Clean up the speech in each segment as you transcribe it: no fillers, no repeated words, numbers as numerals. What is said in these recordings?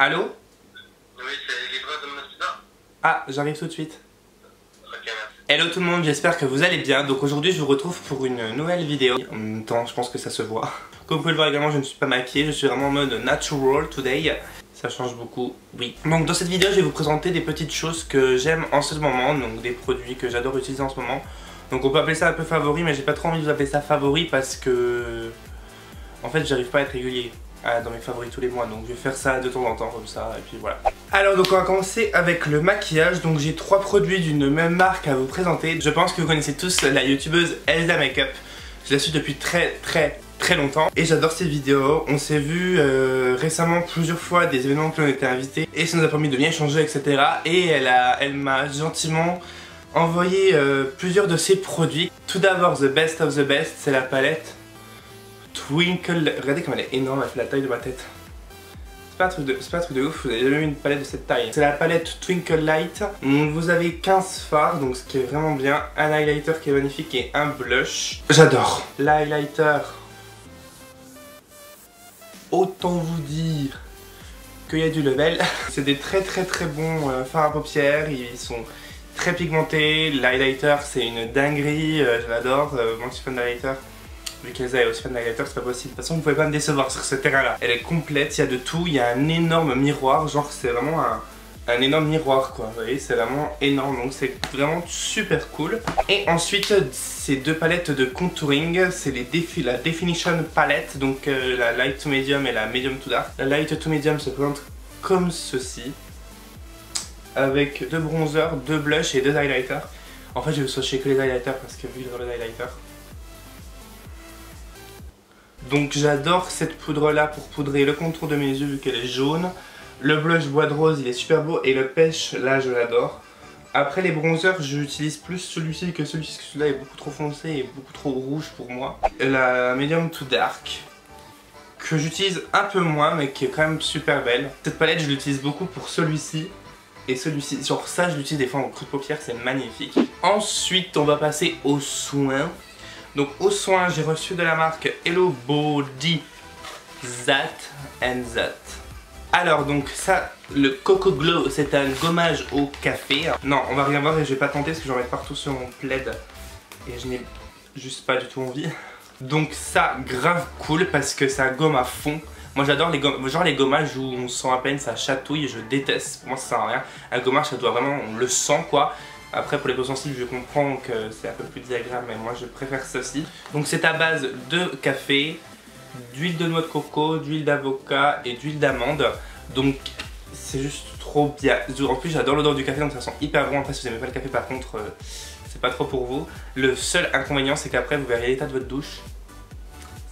Allô? Oui, c'est livreur de Mazda. Ah, j'arrive tout de suite. Ok, merci. Hello tout le monde, j'espère que vous allez bien. Donc aujourd'hui je vous retrouve pour une nouvelle vidéo. En même temps, je pense que ça se voit. Comme vous pouvez le voir également, je ne suis pas maquillée, je suis vraiment en mode natural today. Ça change beaucoup, oui. Donc dans cette vidéo, je vais vous présenter des petites choses que j'aime en ce moment. Donc des produits que j'adore utiliser en ce moment. Donc on peut appeler ça un peu favori, mais j'ai pas trop envie de vous appeler ça favori parce que... En fait, j'arrive pas à être régulier dans mes favoris tous les mois, donc je vais faire ça de temps en temps comme ça, et puis voilà. Alors donc on va commencer avec le maquillage. Donc j'ai 3 produits d'une même marque à vous présenter. Je pense que vous connaissez tous la youtubeuse Elsa Makeup. Je la suis depuis très longtemps et j'adore ses vidéos. On s'est vu récemment plusieurs fois des événements qui ont été invités et ça nous a permis de bien échanger, etc. Et elle m'a gentiment envoyé plusieurs de ses produits. Tout d'abord, the best of the best, c'est la palette Twinkle. Regardez comme elle est énorme, elle fait la taille de ma tête. C'est pas un truc de ouf, vous avez jamais vu une palette de cette taille. C'est la palette Twinkle Light. Vous avez 15 fards, donc ce qui est vraiment bien. Un highlighter qui est magnifique et un blush. J'adore. L'highlighter, autant vous dire qu'il y a du level. C'est des très bons fards à paupières, ils sont très pigmentés. L'highlighter c'est une dinguerie, je l'adore. Moi je suis fan d'highlighter. Vu qu'Elsa est aussi fan d'highlighter, c'est pas possible. De toute façon, vous pouvez pas me décevoir sur ce terrain-là. Elle est complète, il y a de tout. Il y a un énorme miroir, genre c'est vraiment un énorme miroir quoi. Vous voyez, c'est vraiment énorme, donc c'est vraiment super cool. Et ensuite, ces deux palettes de contouring, c'est la Definition Palette, donc la Light to Medium et la Medium to Dark. La Light to Medium se présente comme ceci, avec 2 bronzers, 2 blushs et 2 highlighters. En fait, je vais swatcher que les highlighters parce que vu dans les highlighters. Donc j'adore cette poudre là pour poudrer le contour de mes yeux vu qu'elle est jaune. Le blush bois de rose il est super beau et le pêche là je l'adore. Après les bronzers j'utilise plus celui-ci que celui-ci parce que celui-là est beaucoup trop foncé et beaucoup trop rouge pour moi. La Medium to Dark que j'utilise un peu moins mais qui est quand même super belle. Cette palette je l'utilise beaucoup pour celui-ci et celui-ci. Genre ça je l'utilise des fois en creux de paupière, c'est magnifique. Ensuite on va passer aux soins. Donc au soin, j'ai reçu de la marque Hello Body That and That. Alors donc ça, le Coco Glow, c'est un gommage au café. Non, on va rien voir et je vais pas tenter parce que j'en mets partout sur mon plaid et je n'ai juste pas du tout envie. Donc ça, grave cool parce que ça gomme à fond. Moi j'adore les gommages où on sent à peine, ça chatouille, je déteste. Pour moi ça sert à rien. Un gommage ça doit vraiment, on le sent quoi. Après pour les peaux sensibles je comprends que c'est un peu plus désagréable mais moi je préfère ceci. Donc c'est à base de café, d'huile de noix de coco, d'huile d'avocat et d'huile d'amande. Donc c'est juste trop bien. En plus j'adore l'odeur du café donc ça sent hyper bon. Après si vous n'aimez pas le café par contre c'est pas trop pour vous. Le seul inconvénient c'est qu'après vous verrez l'état de votre douche.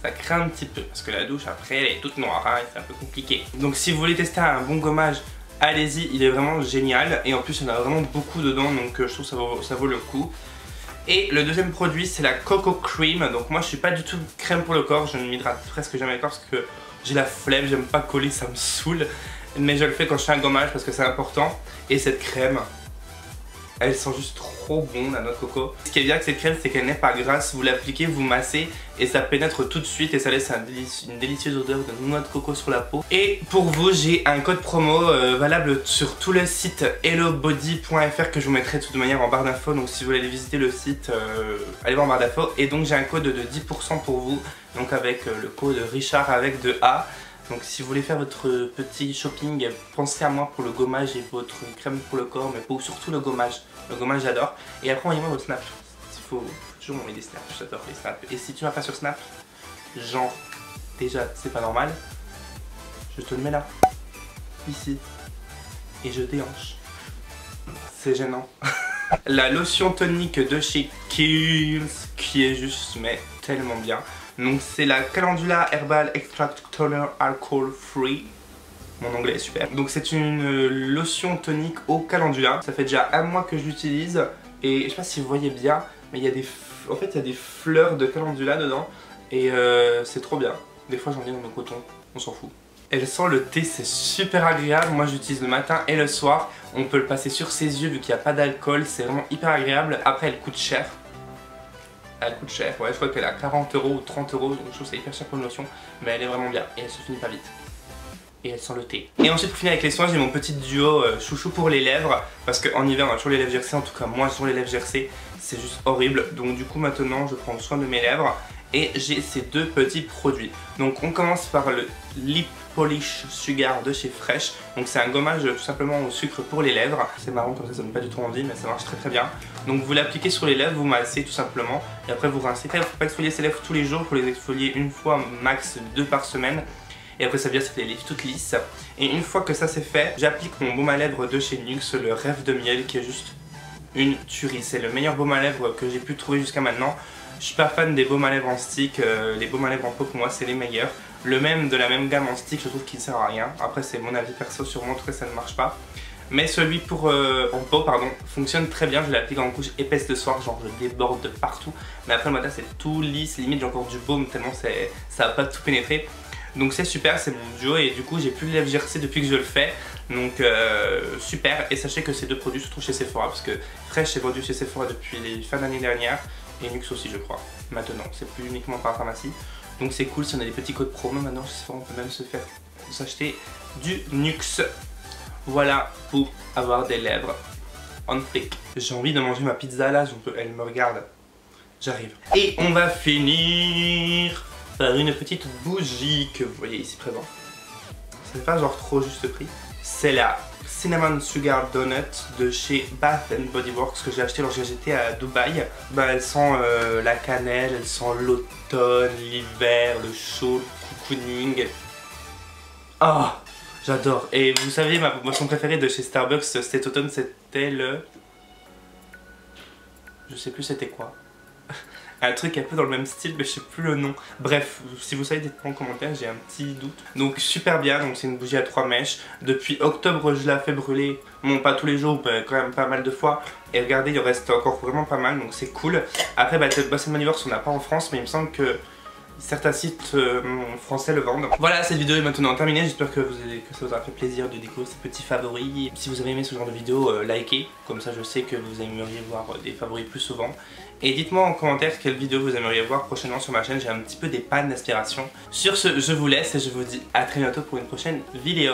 Ça craint un petit peu parce que la douche après elle est toute noire hein, et c'est un peu compliqué. Donc si vous voulez tester un bon gommage, allez-y, il est vraiment génial et en plus il y en a vraiment beaucoup dedans donc je trouve que ça vaut le coup. Et le deuxième produit c'est la Coco Cream. Donc moi je suis pas du tout crème pour le corps, je ne m'hydrate presque jamais le corps parce que j'ai la flemme, j'aime pas coller, ça me saoule. Mais je le fais quand je fais un gommage parce que c'est important. Et cette crème, elle sent juste trop bon la noix de coco. Ce qui est bien avec cette crème c'est qu'elle n'est pas grasse, vous l'appliquez, vous massez et ça pénètre tout de suite et ça laisse une délicieuse odeur de noix de coco sur la peau. Et pour vous j'ai un code promo valable sur tout le site hellobody.fr que je vous mettrai de toute manière en barre d'infos. Donc si vous voulez aller visiter le site, allez voir en barre d'infos. Et donc j'ai un code de 10% pour vous, donc avec le code Richard avec 2A. Donc si vous voulez faire votre petit shopping, pensez à moi pour le gommage et votre crème pour le corps, mais pour surtout le gommage. Le gommage j'adore. Et après envoyez-moi votre snap. Il faut toujours m'envoyer des snaps, j'adore les snaps. Et si tu m'as pas sur snap, genre déjà c'est pas normal, je te le mets là, ici, et je déhanche. C'est gênant. La lotion tonique de chez Kiehl's qui est juste mais tellement bien. Donc c'est la Calendula Herbal Extract Toner Alcohol Free. Mon anglais est super. Donc c'est une lotion tonique au calendula. Ça fait déjà un mois que je l'utilise. Et je sais pas si vous voyez bien, mais il y a en fait il y a des fleurs de calendula dedans. Et c'est trop bien. Des fois j'en ai dans mes cotons, on s'en fout. Elle sent le thé, c'est super agréable. Moi j'utilise le matin et le soir. On peut le passer sur ses yeux vu qu'il n'y a pas d'alcool. C'est vraiment hyper agréable. Après elle coûte cher. Elle coûte cher, ouais, je crois qu'elle est à 40 € ou 30 €, donc je trouve que c'est hyper cher pour une lotion, mais elle est vraiment bien et elle se finit pas vite. et elle sent le thé. Et ensuite pour finir avec les soins, j'ai mon petit duo chouchou pour les lèvres, parce qu'en hiver on a toujours les lèvres gercées, en tout cas moi j'ai toujours les lèvres gercées, c'est juste horrible. Donc du coup maintenant je prends soin de mes lèvres et j'ai ces deux petits produits. Donc on commence par le Lip Polish Sugar de chez Fresh. Donc c'est un gommage tout simplement au sucre pour les lèvres. C'est marrant comme ça donne pas du tout envie, mais ça marche très très bien. Donc vous l'appliquez sur les lèvres, vous massez tout simplement et après vous rincez. Il ne faut pas exfolier ses lèvres tous les jours, il faut les exfolier une fois max 2 par semaine. Et après ça vient, ça fait les lèvres toutes lisses. Et une fois que ça c'est fait, j'applique mon baume à lèvres de chez NYX, le Rêve de Miel, qui est juste une tuerie. C'est le meilleur baume à lèvres que j'ai pu trouver jusqu'à maintenant. Je suis pas fan des baumes à lèvres en stick, les baumes à lèvres en pot pour moi c'est les meilleurs. Le même de la même gamme en stick, je trouve qu'il ne sert à rien. Après c'est mon avis perso, sûrement que ça ne marche pas. Mais celui en pot pardon, fonctionne très bien. Je l'applique en couche épaisse le soir, genre je déborde de partout. Mais après le matin c'est tout lisse, limite j'ai encore du baume tellement ça va pas tout pénétrer. Donc c'est super, c'est mon duo et du coup j'ai plus les lèvres gercées depuis que je le fais. Donc super, et sachez que ces deux produits se trouvent chez Sephora parce que Fresh est vendu chez Sephora depuis les fins d'année dernière et NYX aussi je crois. Maintenant, c'est plus uniquement par la pharmacie. Donc c'est cool si on a des petits codes promo maintenant chez Sephora, on peut même s'acheter du NYX. Voilà pour avoir des lèvres on flic. J'ai envie de manger ma pizza là, elle me regarde. J'arrive. Et on va finir par une petite bougie que vous voyez ici présent. Ça fait pas genre trop juste prix. C'est la Cinnamon Sugar Donut de chez Bath & Body Works que j'ai acheté lorsque j'étais à Dubaï. Bah, elle sent la cannelle, elle sent l'automne, l'hiver, le chaud, le cocooning. Ah, j'adore. Et vous savez, ma boisson préférée de chez Starbucks cet automne, c'était le... Je sais plus c'était quoi. Un truc un peu dans le même style mais je sais plus le nom. Bref, si vous savez dites-moi en commentaire, j'ai un petit doute. Donc super bien, donc c'est une bougie à 3 mèches. Depuis octobre je la fais brûler, bon pas tous les jours mais quand même pas mal de fois. Et regardez il en reste encore vraiment pas mal donc c'est cool. Après Bath & Body Works on n'a pas en France mais il me semble que certains sites français le vendent. Voilà, cette vidéo est maintenant terminée, j'espère que ça vous aura fait plaisir de découvrir ces petits favoris. Si vous avez aimé ce genre de vidéo, likez, comme ça je sais que vous aimeriez voir des favoris plus souvent. Et dites-moi en commentaire quelle vidéo vous aimeriez voir prochainement sur ma chaîne, j'ai un petit peu des pannes d'inspiration. Sur ce, je vous laisse et je vous dis à très bientôt pour une prochaine vidéo.